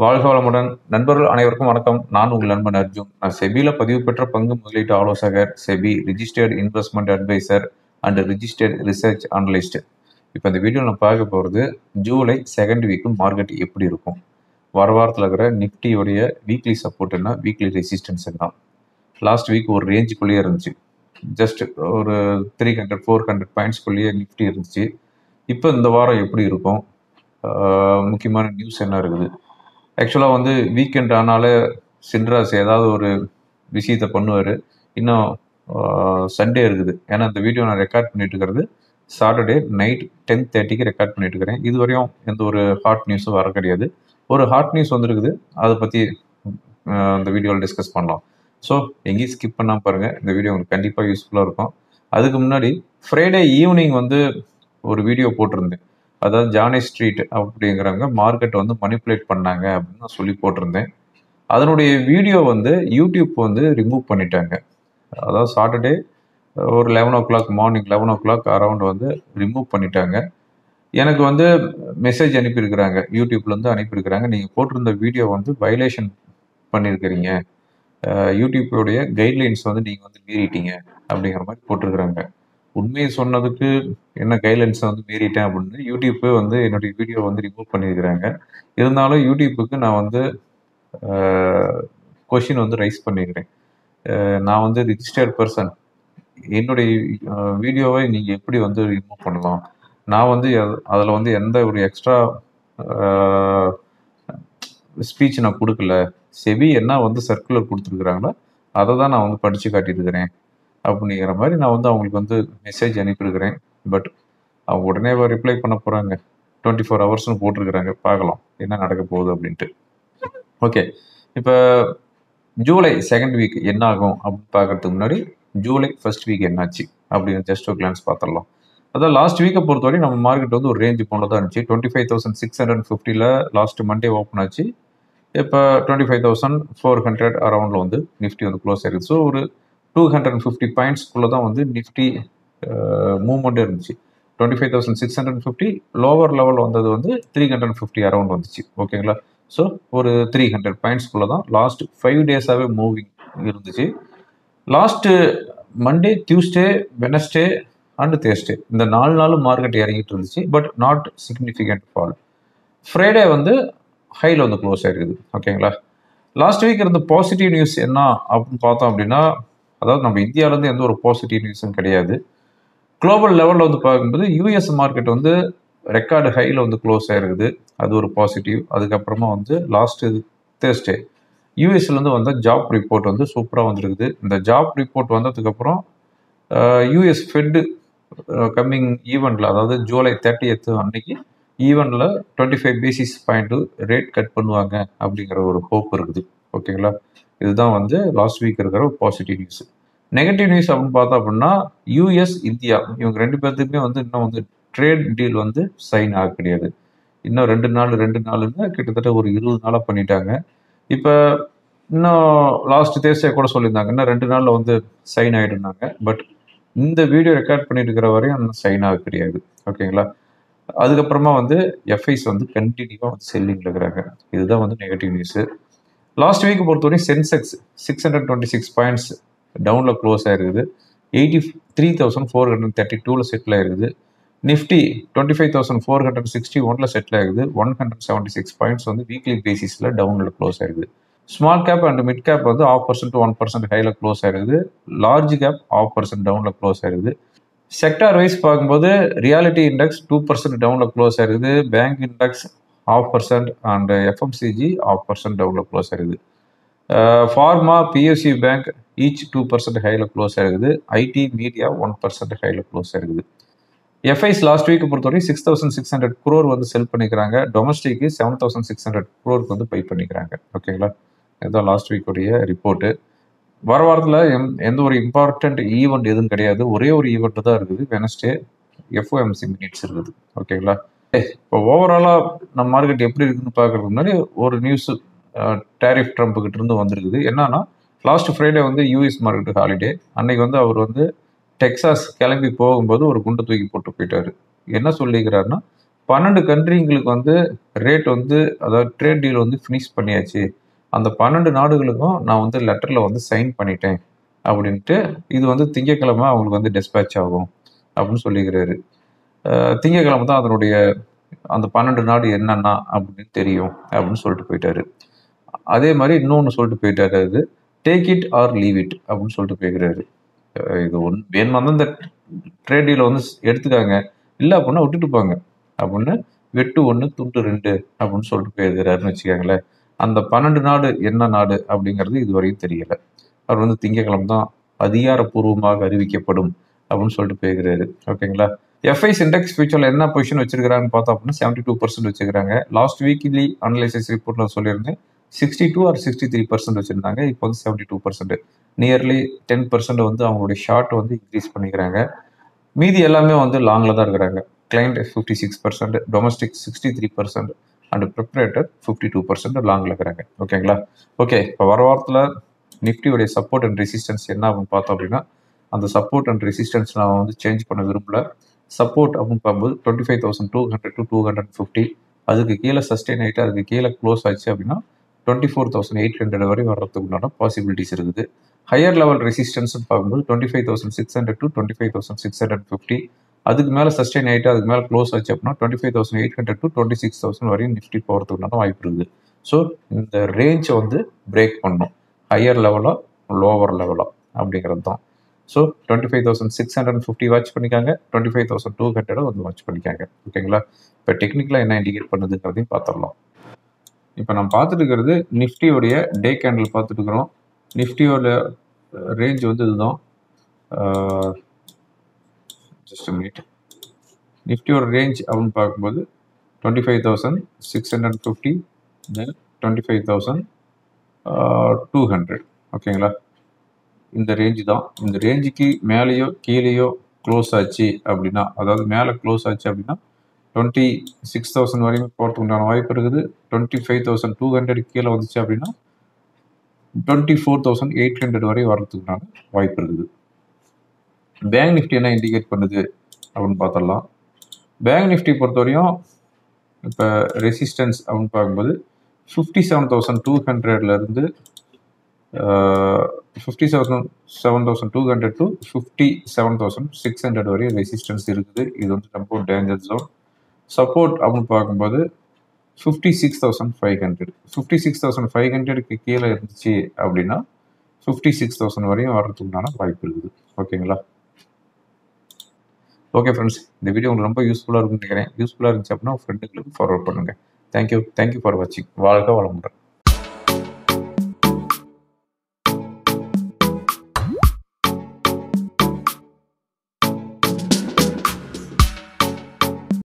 வாழ்க வளமுடன். நண்பர்கள் அனைவருக்கும் வணக்கம். நான் உங்கள் நண்பன் அர்ஜுன். நான் செபில பதிவு பெற்ற பங்கு முதலீட்டு ஆலோசகர், SEBI registered investment adviser and registered research analyst. இப்போ இந்த வீடியோ நான் பார்க்க போகிறது ஜூலை செகண்ட் வீக்கு மார்க்கெட் எப்படி இருக்கும், வாரத்தில் இருக்கிற நிஃப்டியோடைய வீக்லி சப்போர்ட் என்ன, வீக்லி ரெசிஸ்டன்ஸ் என்ன. லாஸ்ட் வீக் ஒரு ரேஞ்சுக்குள்ளேயே இருந்துச்சு, ஜஸ்ட் ஒரு 300-400 பாயிண்ட்ஸ்குள்ளேயே நிஃப்டி இருந்துச்சு. இப்போ இந்த வாரம் எப்படி இருக்கும், முக்கியமான நியூஸ் என்ன இருக்குது. ஆக்சுவலாக வந்து வீக்கெண்ட் ஆனாலே சின்ராஸ் ஏதாவது ஒரு விஷயத்தை பண்ணுவார். இன்னும் சண்டே இருக்குது, ஏன்னா இந்த வீடியோ நான் ரெக்கார்ட் பண்ணிட்டு இருக்கிறது சாட்டர்டே நைட் 10:30 ரெக்கார்ட் பண்ணிட்டு இருக்கிறேன். இதுவரையும் எந்த ஒரு ஹாட் நியூஸும் வர கிடையாது. ஒரு ஹாட் நியூஸ் வந்துருக்குது, அதை பற்றி இந்த வீடியோவில் டிஸ்கஸ் பண்ணலாம். ஸோ எங்கேயும் ஸ்கிப் பண்ணாமல் பாருங்கள், இந்த வீடியோ உங்களுக்கு கண்டிப்பாக யூஸ்ஃபுல்லாக இருக்கும். அதுக்கு முன்னாடி ஃப்ரைடே ஈவினிங் வந்து ஒரு வீடியோ போட்டிருந்தேன். அதாவது ஜானி ஸ்ட்ரீட் அப்படிங்கிறவங்க மார்க்கெட் வந்து மனிப்புலேட் பண்ணாங்க அப்படின்னு நான் சொல்லி போட்டிருந்தேன். அதனுடைய வீடியோ வந்து யூடியூப் வந்து ரிமூவ் பண்ணிட்டாங்க. அதாவது சாட்டர்டே ஒரு 11 o'clock மார்னிங் 11 o'clock அரௌண்ட் வந்து ரிமூவ் பண்ணிட்டாங்க. எனக்கு வந்து மெசேஜ் அனுப்பியிருக்கிறாங்க, யூடியூப்லேருந்து அனுப்பியிருக்கிறாங்க, நீங்கள் போட்டிருந்த வீடியோ வந்து வயலேஷன் பண்ணியிருக்கிறீங்க, யூடியூப்போடைய கைட்லைன்ஸ் வந்து நீங்கள் வந்து மீறிட்டீங்க அப்படிங்கிற மாதிரி போட்டிருக்கிறாங்க. உண்மையை சொன்னதுக்கு என்ன கைட்லைன்ஸை வந்து மீறிட்டேன் அப்படின்னு யூடியூப்பு வந்து என்னுடைய வீடியோ வந்து ரிமூவ் பண்ணியிருக்கிறாங்க. இருந்தாலும் யூடியூப்புக்கு நான் வந்து கொஷின் வந்து ரைஸ் பண்ணியிருக்கிறேன். நான் வந்து ரிஜிஸ்டர்ட் பர்சன், என்னுடைய வீடியோவை நீங்கள் எப்படி வந்து ரிமூவ் பண்ணலாம், நான் வந்து அதில் வந்து எந்த ஒரு எக்ஸ்ட்ரா ஸ்பீச் நான் கொடுக்கல, செபி என்ன வந்து சர்க்குலர் கொடுத்துருக்குறாங்களோ அதை தான் நான் வந்து படித்து காட்டியிருக்கிறேன் அப்படிங்கிற மாதிரி நான் வந்து அவங்களுக்கு வந்து மெசேஜ் அனுப்பியிருக்கிறேன். பட் அவங்க உடனே ரிப்ளை பண்ண போகிறாங்க, 24 hours போட்டிருக்கிறாங்க. பார்க்கலாம் என்ன நடக்க போகுது அப்படின்ட்டு. ஓகே, இப்போ ஜூலை செகண்ட் வீக் என்ன ஆகும் அப்படின்னு பார்க்கறதுக்கு முன்னாடி ஜூலை ஃபர்ஸ்ட் வீக் என்னாச்சு அப்படின்னு ஜஸ்ட் ஒரு கிளான்ஸ் பார்த்துடலாம். அதான் லாஸ்ட் வீக்கை பொறுத்தவரை நம்ம மார்க்கெட் வந்து ஒரு ரேஞ்சு போனதாக இருந்துச்சு. 25,650 லாஸ்ட் மண்டே ஓப்பன் ஆச்சு. இப்போ 25,400 அரௌண்டில் வந்து நிஃப்டி வந்து க்ளோஸ் ஆகிருக்கு. ஸோ ஒரு 250 பாயிண்ட்ஸ்குள்ளே தான் வந்து நிஃப்டி மூவ்மெண்ட்டே இருந்துச்சு. 25,650 லோவர் லெவல் வந்தது வந்து 350 அரௌண்ட் வந்துச்சு. ஓகேங்களா? ஸோ ஒரு 300 பாயிண்ட்ஸ்குள்ளே தான் லாஸ்ட் 5 டேஸாகவே மூவிங் இருந்துச்சு. Last Monday, Tuesday, Wednesday and Thursday இந்த 4 நாளும் மார்க்கெட் இறங்கிட்டு இருந்துச்சு. But not significant fall. Friday வந்து ஹையில் வந்து க்ளோஸ் ஆகிருக்குது. ஓகேங்களா? லாஸ்ட் வீக் இருந்த பாசிட்டிவ் நியூஸ் என்ன அப்படின்னு பார்த்தோம் அப்படின்னா, அதாவது நம்ம இந்தியாவிலேருந்து எந்த ஒரு பாசிட்டிவ் நியூஸும் கிடையாது. குளோபல் லெவலில் வந்து பார்க்கும்போது யூஎஸ் மார்க்கெட் வந்து ரெக்கார்டு ஹையில் வந்து க்ளோஸ் ஆகிருக்குது, அது ஒரு பாசிட்டிவ். அதுக்கப்புறமா வந்து லாஸ்ட்டு தேர்ஸ்டே யூஎஸ்லேருந்து வந்த ஜாப் ரிப்போர்ட் வந்து சூப்பராக வந்துருக்குது. இந்த ஜாப் ரிப்போர்ட் வந்ததுக்கப்புறம் யூஎஸ் ஃபெட்டு கம்மிங் ஈவெண்ட்டில், அதாவது ஜூலை 30th அன்னைக்கு ஈவெண்ட்டில் 25 பேசிஸ் பாயிண்ட்டு ரேட் கட் பண்ணுவாங்க அப்படிங்கிற ஒரு ஹோப் இருக்குது. ஓகேங்களா? இதுதான் வந்து லாஸ்ட் வீக் இருக்கிற ஒரு பாசிட்டிவ் நியூஸ். நெகட்டிவ் நியூஸ் அப்படின்னு பார்த்தோம் அப்படின்னா, யூஎஸ் இந்தியா இவங்க 2 பேர்த்துக்குமே வந்து இன்னும் வந்து ட்ரேட் டீல் வந்து சைன் ஆக கிடையாது. இன்னும் 2 நாளுன்னு கிட்டத்தட்ட ஒரு 20 நாளாக பண்ணிட்டாங்க. இப்போ இன்னும் லாஸ்ட் தேர்ஸ்டே கூட சொல்லியிருந்தாங்க இன்னும் 2 நாளில் வந்து சைன் ஆகிடுனாங்க. பட் இந்த வீடியோ ரெக்கார்ட் பண்ணிட்டு இருக்கிற வரையும் இன்னும் சைன் ஆக கிடையாது. ஓகேங்களா? அதுக்கப்புறமா வந்து எஃப்ஐஸ் வந்து கண்டினியூவாக வந்து செல்லிங்கில் இருக்கிறாங்க. இதுதான் வந்து நெகட்டிவ் நியூஸு. லாஸ்ட் வீக் பொறுத்தவரை சென்செக்ஸ் 626 பாயிண்ட்ஸ் டவுனில் க்ளோஸ் ஆகிருக்குது. 83,432 செட்டில் ஆகிருக்குது. நிஃப்டி 25,461 செட்டில் ஆகிருக்குது. 176 பாயிண்ட்ஸ் வந்து வீக்லி பேசிஸில் டவுனில் க்ளோஸ் ஆகிருக்குது. Small cap and mid cap வந்து 0.5% to 1% ஹையில் க்ளோஸ் ஆகிருக்குது. லார்ஜ் கேப் 0.5% டவுனில் க்ளோஸ் ஆகிருக்குது. செக்டார் வைஸ் பார்க்கும்போது ரியாலிட்டி இண்டெக்ஸ் 2% டவுனில் க்ளோஸ் ஆகிருக்குது. பேங்க் இண்டெக்ஸ் 0.5% அண்ட் எஃப்எம்சிஜி 0.5% டவுனில் க்ளோஸ் ஆகிருக்குது. ஃபார்மா, பிஎஸ்சி பேங்க் ஈச் 2% ஹையில் க்ளோஸ் ஆகிருக்குது. ஐடி மீடியா 1% ஹையில் க்ளோஸ் ஆகிருக்குது. எஃப்ஐஸ் லாஸ்ட் வீக் பொறுத்தவரை 6,600 crore வந்து செல் பண்ணிக்கிறாங்க. டொமஸ்டிக்கு 7,600 crore வந்து பை பண்ணிக்கிறாங்க. ஓகேங்களா? இதுதான் லாஸ்ட் வீக்குடைய ரிப்போர்ட்டு. வாரத்தில் எந்த ஒரு இம்பார்ட்டண்ட் ஈவெண்ட் எதுவும் கிடையாது. ஒரே ஒரு ஈவெண்ட் தான் இருக்குது, வெனஸ்டே எஃப்ஓஎம்சி மினிட்ஸ் இருக்குது. ஓகேங்களா? இப்போ ஓவராலாக நம்ம மார்க்கெட் எப்படி இருக்குன்னு பார்க்கறதுக்கு முன்னாடி ஒரு நியூஸ் டேரிஃப் ட்ரம்ப் கிட்ட இருந்து வந்திருக்குது. என்னன்னா, லாஸ்ட் ஃப்ரைடே வந்து யூஎஸ் மார்க்கெட் ஹாலிடே. அன்னைக்கு வந்து அவர் வந்து டெக்சாஸ் கிளம்பி போகும்போது ஒரு குண்டை தூக்கி போட்டு போயிட்டாரு. என்ன சொல்லிக்கிறாருன்னா, 12 கண்ட்ரிங்களுக்கு வந்து ரேட் வந்து அதாவது ட்ரேட் டீல் வந்து ஃபினிஷ் பண்ணியாச்சு. அந்த 12 நாடுகளுக்கும் நான் வந்து லெட்டர்ல வந்து சைன் பண்ணிட்டேன் அப்படின்ட்டு இது வந்து திங்கட்கிழமை அவங்களுக்கு வந்து டிஸ்பேட்ச் ஆகும் அப்படின்னு சொல்லிக்கிறாரு. திங்கட்கிழமை தான் அதனுடைய அந்த 12 நாடு என்னன்னா அப்படின்னு தெரியும் அப்படின்னு சொல்லிட்டு போயிட்டாரு. அதே மாதிரி இன்னொன்று சொல்லிட்டு போயிட்டாரு, அது take it or leave it அப்படின்னு சொல்லிட்டு போய்கிறாரு. இது வேணுமா தான் இந்த ட்ரேட் டீல வந்து எடுத்துக்காங்க, இல்லை அப்படின்னா விட்டுட்டு போங்க அப்படின்னு வெட்டு 1 துண்டு 2 அப்படின்னு சொல்லிட்டு போயிருக்கிறாருன்னு வச்சுக்கோங்களேன். அந்த 12 நாடு என்ன நாடு அப்படிங்கிறது இதுவரையும் தெரியல. அவர் வந்து திங்கட்கிழமை தான் அதிகாரப்பூர்வமாக அறிவிக்கப்படும் அப்படின்னு சொல்லிட்டு போயிருக்கிறாரு. ஓகேங்களா. எஃப்ஐஸ் இண்டெக்ஸ் ஃபியூச்சர்ல என்ன பொசிஷன் வச்சிருக்காங்கன்னு பார்த்தோம் அப்படின்னா 72% வச்சிருக்காங்க. லாஸ்ட் வீக்லி அனலைசிஸ் ரிப்போர்ட்ல சொல்லியிருந்தேன் 62 ஆர் 63% வச்சிருந்தாங்க. இப்போ வந்து 72%, நியர்லி 10% வந்து அவங்களுடைய ஷார்ட் வந்து இன்க்ரீஸ் பண்ணிக்கிறாங்க. மீதி எல்லாமே வந்து லாங்ல தான் இருக்கிறாங்க. கிளைண்ட் 56%, டொமஸ்டிக் 63% அண்ட் ப்ரிப்பரேட்டர் 52% லாங்ல இருக்கிறாங்க. ஓகேங்களா. ஓகே, இப்போ வர வாரத்தில் நிஃப்டியோடைய சப்போர்ட் அண்ட் ரெசிஸ்டன்ஸ் என்ன அப்படின்னு பார்த்தோம் அப்படின்னா, அந்த சப்போர்ட் அண்ட் ரெசிஸ்டன்ஸ் நான் வந்து சேஞ்ச் பண்ண விரும்பல. சப்போர்ட் அப்படின்னு பார்க்கும்போது 25,200 to 250, அதுக்கு கீழே சஸ்டெயின் ஆகிட்டு அதுக்கு கீழே க்ளோஸ் ஆச்சு அப்படின்னா 24,800 வரை வர்றதுக்கு உண்டான பாசிபிலிட்டிஸ் இருக்குது. ஹையர் லெவல் ரெசிஸ்டன்ஸ் பார்க்கும்போது 25,600 to 25,650, அதுக்கு மேலே சஸ்டெயின் ஆகிட்டு அதுக்கு மேலே க்ளோஸ் ஆச்சு அப்படின்னா 25,800 to 26,000 வரையும் நிஃப்டி போகிறதுக்கு உண்டான வாய்ப்பு இருக்குது. ஸோ இந்த ரேஞ்சை வந்து பிரேக் பண்ணும், ஹையர் லெவலாக லோவர் லெவலாக அப்படிங்கிறது தான். ஸோ 25,650 வாட்ச் பண்ணிக்காங்க, 25,200 வந்து வாட்ச் பண்ணிக்காங்க. ஓகேங்களா. இப்போ டெக்னிக்கலாக என்ன இண்டிகேட் பண்ணுதுங்கிறதையும் பார்த்துடலாம். இப்போ நம்ம பார்த்துட்டு இருக்கிறது நிஃப்டியோடைய டே கேண்டில் பார்த்துட்டு இருக்கிறோம். நிஃப்டியோட ரேஞ்ச் வந்து இதுதான். Just minute. நிஃப்டியோட ரேஞ்ச் அப்படின்னு பார்க்கும்போது 25,650 தென் 25,200. ஓகேங்களா. இந்த ரேஞ்சு தான். இந்த ரேஞ்சுக்கு மேலேயோ கீழேயோ க்ளோஸ் ஆச்சு அப்படின்னா, அதாவது மேலே க்ளோஸ் ஆச்சு அப்படின்னா 26,000 வரையும் போகிறதுக்கு உண்டான வாய்ப்பு இருக்குது. 25,200 கீழே வந்துச்சு அப்படின்னா 24,800 வரை வர்றதுக்கு உண்டான வாய்ப்பு இருக்குது. பேங்க் நிஃப்டி என்ன இண்டிகேட் பண்ணுது அப்படின்னு பார்த்துடலாம். பேங்க் நிஃப்டி பொறுத்தவரையும் இப்போ ரெசிஸ்டன்ஸ் அப்படின்னு பார்க்கும்போது 57,200 57,200 to 57,600 வரை ரெசிஸ்டன்ஸ் இருக்குது. இது வந்து ரொம்ப டேஞ்சர் ஜோன். சப்போர்ட் அப்படின்னு பார்க்கும்போது 56,500, 56,500க்கு கீழே இருந்துச்சு அப்படின்னா 56,000 வரையும் வர்றதுக்குண்டான வாய்ப்பு இருக்குது. ஓகேங்களா. ஓகே ஃப்ரெண்ட்ஸ், இந்த வீடியோ உங்களுக்கு ரொம்ப யூஸ்ஃபுல்லாக இருக்குன்னு நினைக்கிறேன். யூஸ்ஃபுல்லாக இருந்துச்சு அப்படின்னா ஃப்ரெண்டுகளுக்கு ஃபார்வர்ட் பண்ணுங்கள். தேங்க்யூ ஃபார் வாட்சிங். வாழ்க வளமுடன்.